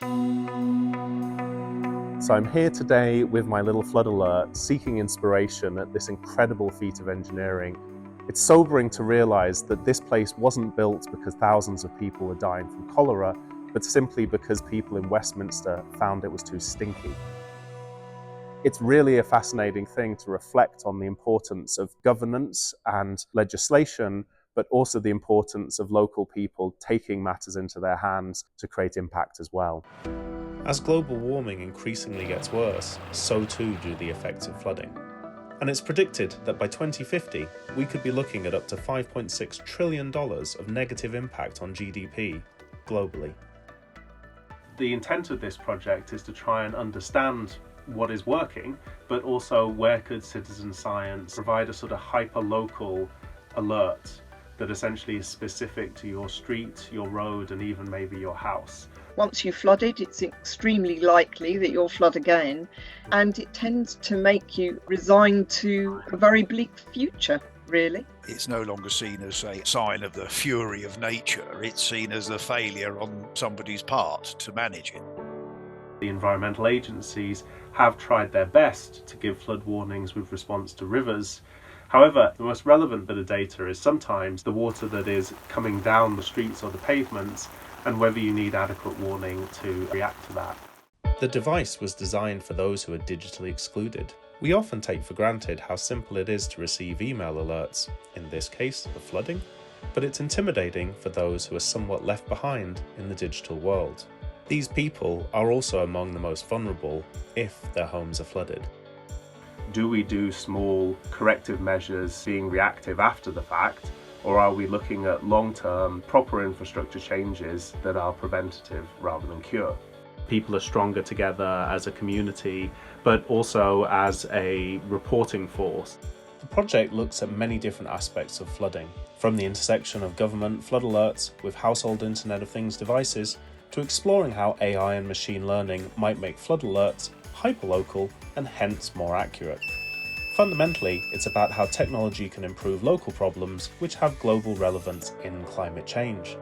So I'm here today with my little flood alert, seeking inspiration at this incredible feat of engineering. It's sobering to realise that this place wasn't built because thousands of people were dying from cholera, but simply because people in Westminster found it was too stinky. It's really a fascinating thing to reflect on the importance of governance and legislation, but also the importance of local people taking matters into their hands to create impact as well. As global warming increasingly gets worse, so too do the effects of flooding. And it's predicted that by 2050, we could be looking at up to $5.6 trillion of negative impact on GDP globally. The intent of this project is to try and understand what is working, but also where could citizen science provide a sort of hyper-local alert that essentially is specific to your street, your road, and even maybe your house. Once you've flooded, it's extremely likely that you'll flood again, and it tends to make you resigned to a very bleak future, really. It's no longer seen as a sign of the fury of nature, it's seen as a failure on somebody's part to manage it. The environmental agencies have tried their best to give flood warnings with response to rivers. However, the most relevant bit of data is sometimes the water that is coming down the streets or the pavements, and whether you need adequate warning to react to that. The device was designed for those who are digitally excluded. We often take for granted how simple it is to receive email alerts, in this case of flooding, but it's intimidating for those who are somewhat left behind in the digital world. These people are also among the most vulnerable if their homes are flooded. Do we do small corrective measures being reactive after the fact, or are we looking at long-term proper infrastructure changes that are preventative rather than cure? People are stronger together as a community, but also as a reporting force. The project looks at many different aspects of flooding, from the intersection of government flood alerts with household Internet of Things devices, to exploring how AI and machine learning might make flood alerts hyperlocal and hence more accurate. Fundamentally, it's about how technology can improve local problems which have global relevance in climate change.